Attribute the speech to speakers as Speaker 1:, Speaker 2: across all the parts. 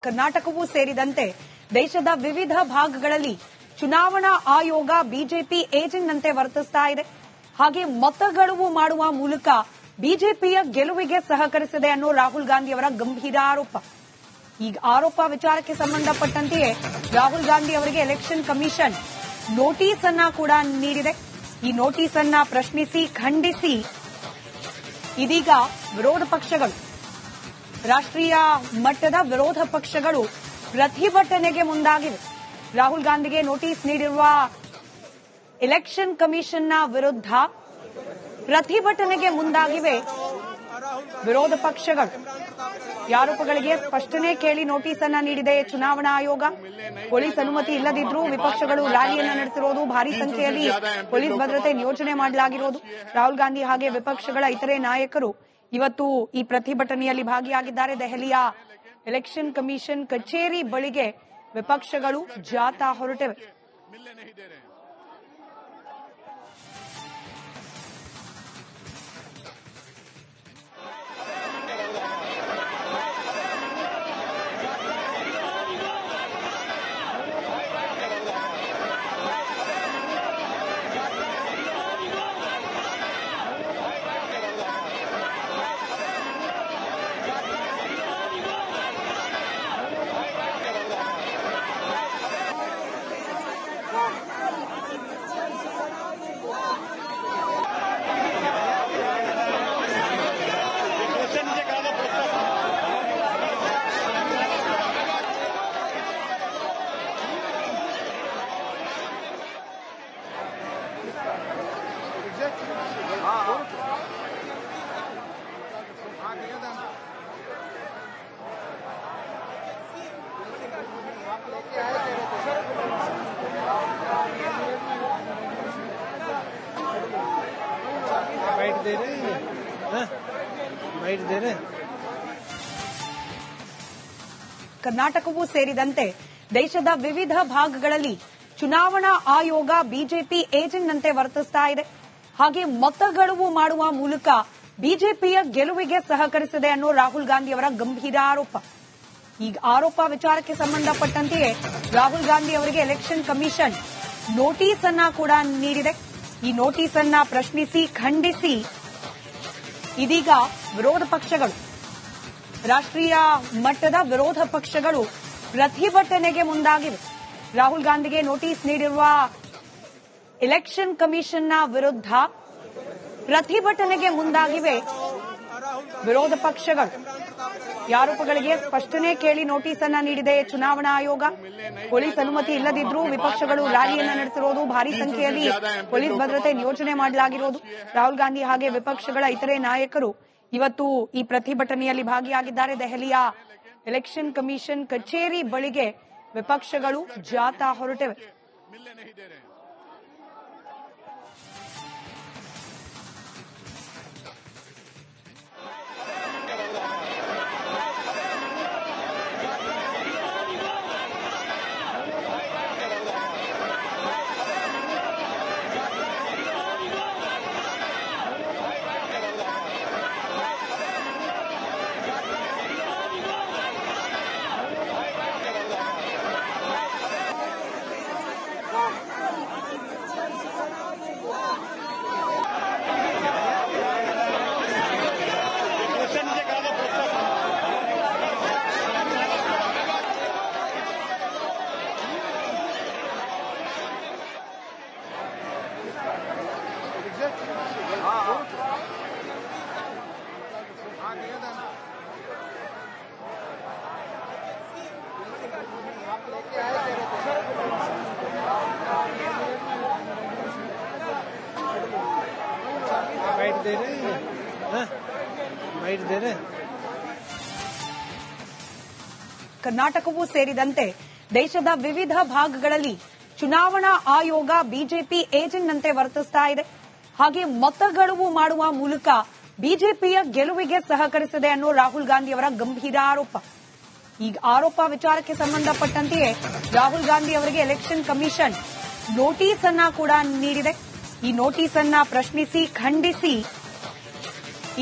Speaker 1: ಕರ್ನಾಟಕವೂ ಸೇರಿದಂತೆ ದೇಶದ ವಿವಿಧ ಭಾಗಗಳಲ್ಲಿ ಚುನಾವಣಾ ಆಯೋಗ ಬಿಜೆಪಿ ಏಜೆಂಟ್ನಂತೆ ವರ್ತಿಸ್ತಾ ಇದೆ. ಹಾಗೆ ಮತಗಳವು ಮಾಡುವ ಮೂಲಕ ಬಿಜೆಪಿಯ ಗೆಲುವಿಗೆ ಸಹಕರಿಸಿದೆ ಅನ್ನೋ ರಾಹುಲ್ ಗಾಂಧಿ ಅವರ ಗಂಭೀರ ಆರೋಪ. ಈ ಆರೋಪ ವಿಚಾರಕ್ಕೆ ಸಂಬಂಧಪಟ್ಟಂತೆಯೇ ರಾಹುಲ್ ಗಾಂಧಿ ಅವರಿಗೆ ಎಲೆಕ್ಷನ್ ಕಮಿಷನ್ ನೋಟಿಸ್ ಅನ್ನ ಕೂಡ ನೀಡಿದೆ. ಈ ನೋಟಿಸ್ ಅನ್ನ ಪ್ರಶ್ನಿಸಿ ಖಂಡಿಸಿ ಇದೀಗ ವಿರೋಧ ಪಕ್ಷಗಳು, ರಾಷ್ಟ್ರೀಯ ಮಟ್ಟದ ವಿರೋಧ ಪಕ್ಷಗಳು ಪ್ರತಿಭಟನೆಗೆ ಮುಂದಾಗಿವೆ. ರಾಹುಲ್ ಗಾಂಧಿಗೆ ನೋಟಿಸ್ ನೀಡಿರುವ ಎಲೆಕ್ಷನ್ ಕಮಿಷನ್ನ ವಿರುದ್ಧ ಪ್ರತಿಭಟನೆಗೆ ಮುಂದಾಗಿವೆ ವಿರೋಧ ಪಕ್ಷಗಳು. ಆರೋಪಗಳಿಗೆ ಸ್ಪಷ್ಟನೆ ಕೇಳಿ ನೋಟಿಸ್ ಅನ್ನ ನೀಡಿದೆ ಚುನಾವಣಾ ಆಯೋಗ. ಪೊಲೀಸ್ ಅನುಮತಿ ಇಲ್ಲದಿದ್ರೂ ವಿಪಕ್ಷಗಳು ರ್ಯಾಲಿಯನ್ನ ನಡೆಸಿರೋದು, ಭಾರೀ ಸಂಖ್ಯೆಯಲ್ಲಿ ಪೊಲೀಸ್ ಭದ್ರತೆ ನಿಯೋಜನೆ ಮಾಡಲಾಗಿರೋದು. ರಾಹುಲ್ ಗಾಂಧಿ ಹಾಗೆ ವಿಪಕ್ಷಗಳ ಇತರೆ ನಾಯಕರು ಇವತ್ತು ಈ ಪ್ರತಿಭಟನೆಯಲ್ಲಿ ಭಾಗಿಯಾಗಿದ್ದಾರೆ. ದೆಹಲಿಯ ಎಲೆಕ್ಷನ್ ಕಮಿಷನ್ ಕಚೇರಿ ಬಳಿಗೆ ವಿಪಕ್ಷಗಳು ಜಾಥಾ ಹೊರಟಿವೆ. ಕರ್ನಾಟಕವೂ ಸೇರಿದಂತೆ ದೇಶದ ವಿವಿಧ ಭಾಗಗಳಲ್ಲಿ ಚುನಾವಣಾ ಆಯೋಗ ಬಿಜೆಪಿ ಏಜೆಂಟ್ನಂತೆ ವರ್ತಿಸ್ತಾ ಇದೆ. ಹಾಗೆ ಮತಗಳವು ಮಾಡುವ ಮೂಲಕ ಬಿಜೆಪಿಯ ಗೆಲುವಿಗೆ ಸಹಕರಿಸಿದೆ ಅನ್ನೋ ರಾಹುಲ್ ಗಾಂಧಿ ಅವರ ಗಂಭೀರ ಆರೋಪ. ಈ ಆರೋಪ ವಿಚಾರಕ್ಕೆ ಸಂಬಂಧಪಟ್ಟಂತೆಯೇ ರಾಹುಲ್ ಗಾಂಧಿ ಅವರಿಗೆ ಎಲೆಕ್ಷನ್ ಕಮಿಷನ್ ನೋಟಿಸ್ ಅನ್ನ ಕೂಡ ನೀಡಿದೆ. ಈ ನೋಟಿಸ್ ಅನ್ನ ಪ್ರಶ್ನಿಸಿ ಖಂಡಿಸಿ ಇದೀಗ ವಿರೋಧ ಪಕ್ಷಗಳು, ರಾಷ್ಟ್ರೀಯ ಮಟ್ಟದ ವಿರೋಧ ಪಕ್ಷಗಳು ಪ್ರತಿಭಟನೆಗೆ ಮುಂದಾಗಿವೆ. ರಾಹುಲ್ ಗಾಂಧಿಗೆ ನೋಟಿಸ್ ನೀಡಿರುವ ಎಲೆಕ್ಷನ್ ಕಮಿಷನ್ನ ವಿರುದ್ಧ ಪ್ರತಿಭಟನೆಗೆ ಮುಂದಾಗಿವೆ ವಿರೋಧ ಪಕ್ಷಗಳು. ಆರೋಪಗಳಿಗೆ ಸ್ಪಷ್ಟನೆ ಕೇಳಿ ನೋಟಿಸ್ ಅನ್ನ ನೀಡಿದೆ ಚುನಾವಣಾ ಆಯೋಗ. ಪೊಲೀಸ್ ಅನುಮತಿ ಇಲ್ಲದಿದ್ರೂ ವಿಪಕ್ಷಗಳು ರ್ಯಾಲಿಯನ್ನ ನಡೆಸಿರೋದು, ಭಾರೀ ಸಂಖ್ಯೆಯಲ್ಲಿ ಪೊಲೀಸ್ ಭದ್ರತೆ ನಿಯೋಜನೆ ಮಾಡಲಾಗಿರೋದು. ರಾಹುಲ್ ಗಾಂಧಿ ಹಾಗೆ ವಿಪಕ್ಷಗಳ ಇತರೆ ನಾಯಕರು ಇವತ್ತು ಈ ಪ್ರತಿಭಟನೆಯಲ್ಲಿ ಭಾಗಿಯಾಗಿದ್ದಾರೆ. ದೆಹಲಿಯ ಎಲೆಕ್ಷನ್ ಕಮಿಷನ್ ಕಚೇರಿ ಬಳಿಗೆ ವಿಪಕ್ಷಗಳು ಜಾಥಾ ಹೊರಟಿವೆ. ಕರ್ನಾಟಕವೂ ಸೇರಿದಂತೆ ದೇಶದ ವಿವಿಧ ಭಾಗಗಳಲ್ಲಿ ಚುನಾವಣಾ ಆಯೋಗ ಬಿಜೆಪಿ ಏಜೆಂಟ್ನಂತೆ ವರ್ತಿಸ್ತಾ ಇದೆ. ಹಾಗೆ ಮತಗಳವು ಮಾಡುವ ಮೂಲಕ ಬಿಜೆಪಿಯ ಗೆಲುವಿಗೆ ಸಹಕರಿಸಿದೆ ಅನ್ನೋ ರಾಹುಲ್ ಗಾಂಧಿ ಅವರ ಗಂಭೀರ ಆರೋಪ. ಈ ಆರೋಪ ವಿಚಾರಕ್ಕೆ ಸಂಬಂಧಪಟ್ಟಂತೆಯೇ ರಾಹುಲ್ ಗಾಂಧಿ ಅವರಿಗೆ ಎಲೆಕ್ಷನ್ ಕಮಿಷನ್ ನೋಟಿಸ್ ಅನ್ನ ಕೂಡ ನೀಡಿದೆ. ಈ ನೋಟಿಸ್ ಅನ್ನ ಪ್ರಶ್ನಿಸಿ ಖಂಡಿಸಿ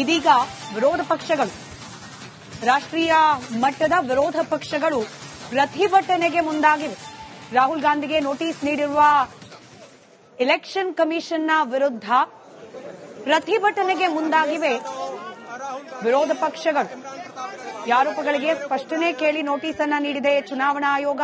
Speaker 1: ಇದೀಗ ವಿರೋಧ ಪಕ್ಷಗಳು, ರಾಷ್ಟ್ರೀಯ ಮಟ್ಟದ ವಿರೋಧ ಪಕ್ಷಗಳು ಪ್ರತಿಭಟನೆಗೆ ಮುಂದಾಗಿವೆ. ರಾಹುಲ್ ಗಾಂಧಿಗೆ ನೋಟಿಸ್ ನೀಡಿರುವ ಎಲೆಕ್ಷನ್ ಕಮಿಷನ್ನ ವಿರುದ್ಧ ಪ್ರತಿಭಟನೆಗೆ ಮುಂದಾಗಿವೆ ವಿರೋಧ ಪಕ್ಷಗಳು. ಈ ಆರೋಪಗಳಿಗೆ ಸ್ಪಷ್ಟನೆ ಕೇಳಿ ನೋಟಿಸ್ ಅನ್ನ ನೀಡಿದೆ ಚುನಾವಣಾ ಆಯೋಗ.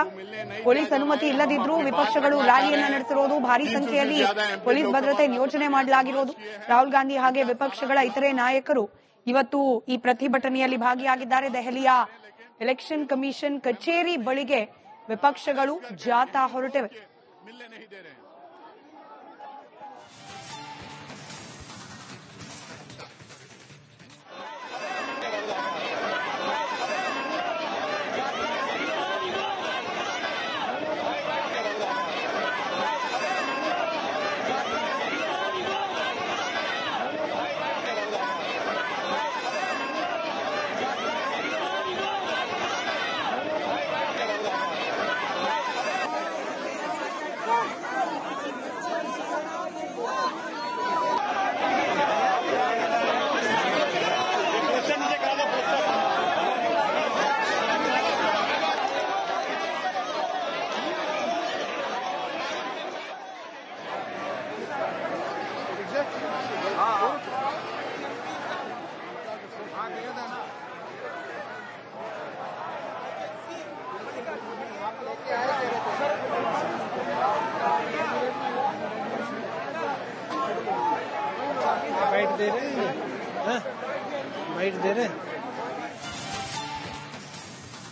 Speaker 1: ಪೊಲೀಸ್ ಅನುಮತಿ ಇಲ್ಲದಿದ್ರೂ ವಿಪಕ್ಷಗಳು ರ್ಯಾಲಿಯನ್ನ ನಡೆಸಿರುವುದು, ಭಾರೀ ಸಂಖ್ಯೆಯಲ್ಲಿ ಪೊಲೀಸ್ ಭದ್ರತೆ ನಿಯೋಜನೆ ಮಾಡಲಾಗಿರುವುದು. ರಾಹುಲ್ ಗಾಂಧಿ ಹಾಗೆ ವಿಪಕ್ಷಗಳ ಇತರೆ ನಾಯಕರು ಇವತ್ತು ಈ ಪ್ರತಿಭಟನೆಯಲ್ಲಿ ಭಾಗಿಯಾಗಿದ್ದಾರೆ. ದೆಹಲಿಯ ಎಲೆಕ್ಷನ್ ಕಮಿಷನ್ ಕಚೇರಿ ಬಳಿಗೆ ವಿಪಕ್ಷಗಳು ಜಾಥಾ ಹೊರಟಿವೆ.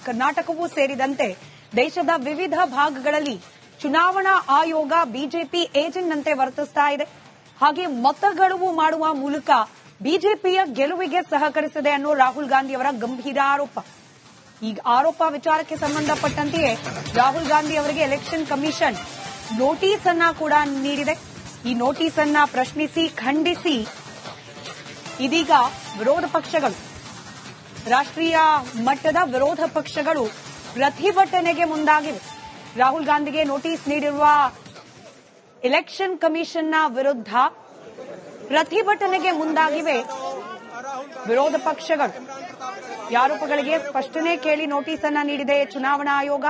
Speaker 1: ಕರ್ನಾಟಕವೂ ಸೇರಿದಂತೆ ದೇಶದ ವಿವಿಧ ಭಾಗಗಳಲ್ಲಿ ಚುನಾವಣಾ ಆಯೋಗ ಬಿಜೆಪಿ ಏಜೆಂಟ್ನಂತೆ ವರ್ತಿಸ್ತಾ ಇದೆ. ಹಾಗೆ ಮತಗಳವು ಮಾಡುವ ಮೂಲಕ ಬಿಜೆಪಿಯ ಗೆಲುವಿಗೆ ಸಹಕರಿಸಿದೆ ಅನ್ನೋ ರಾಹುಲ್ ಗಾಂಧಿ ಅವರ ಗಂಭೀರ ಆರೋಪ. ಈ ಆರೋಪ ವಿಚಾರಕ್ಕೆ ಸಂಬಂಧಪಟ್ಟಂತೆಯೇ ರಾಹುಲ್ ಗಾಂಧಿ ಅವರಿಗೆ ಎಲೆಕ್ಷನ್ ಕಮಿಷನ್ ನೋಟಿಸ್ ಅನ್ನ ಕೂಡ ನೀಡಿದೆ. ಈ ನೋಟಿಸ್ ಅನ್ನ ಪ್ರಶ್ನಿಸಿ ಖಂಡಿಸಿ ಇದೀಗ ವಿರೋಧ ಪಕ್ಷಗಳು, ರಾಷ್ಟ್ರೀಯ ಮಟ್ಟದ ವಿರೋಧ ಪಕ್ಷಗಳು ಪ್ರತಿಭಟನೆಗೆ ಮುಂದಾಗಿವೆ. ರಾಹುಲ್ ಗಾಂಧಿಗೆ ನೋಟಿಸ್ ನೀಡಿರುವ ಎಲೆಕ್ಷನ್ ಕಮಿಷನ್ನ ವಿರುದ್ಧ ಪ್ರತಿಭಟನೆಗೆ ಮುಂದಾಗಿವೆ ವಿರೋಧ ಪಕ್ಷಗಳು. ಈ ಆರೋಪಗಳಿಗೆ ಸ್ಪಷ್ಟನೆ ಕೇಳಿ ನೋಟಿಸ್ ಅನ್ನ ನೀಡಿದೆ ಚುನಾವಣಾ ಆಯೋಗ.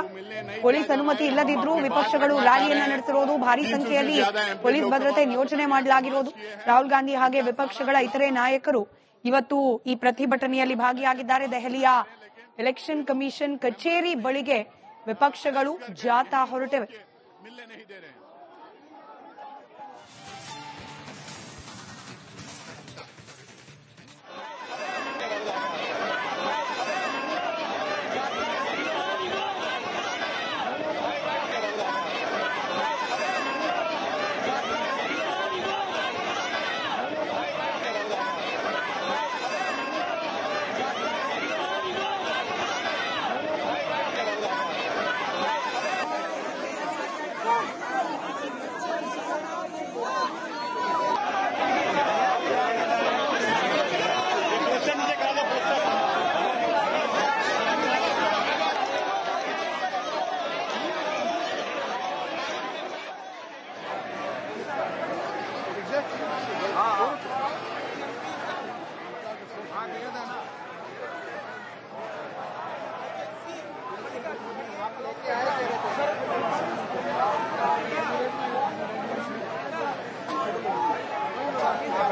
Speaker 1: ಪೊಲೀಸ್ ಅನುಮತಿ ಇಲ್ಲದಿದ್ರೂ ವಿಪಕ್ಷಗಳು ರ್ಯಾಲಿಯನ್ನ ನಡೆಸಿರುವುದು, ಭಾರೀ ಸಂಖ್ಯೆಯಲ್ಲಿ ಪೊಲೀಸ್ ಭದ್ರತೆ ನಿಯೋಜನೆ ಮಾಡಲಾಗಿರುವುದು. ರಾಹುಲ್ ಗಾಂಧಿ ಹಾಗೆ ವಿಪಕ್ಷಗಳ ಇತರೆ ನಾಯಕರು ಇವತ್ತು ಈ ಪ್ರತಿಭಟನೆಯಲ್ಲಿ ಭಾಗಿಯಾಗಿದ್ದಾರೆ. ದೆಹಲಿಯ ಎಲೆಕ್ಷನ್ ಕಮಿಷನ್ ಕಚೇರಿ ಬಳಿಗೆ ವಿಪಕ್ಷಗಳು ಜಾಥಾ ಹೊರಟಿವೆ.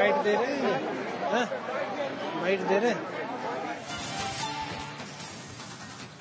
Speaker 2: वाइट दे रहे हैं, वाइट दे रहे हैं।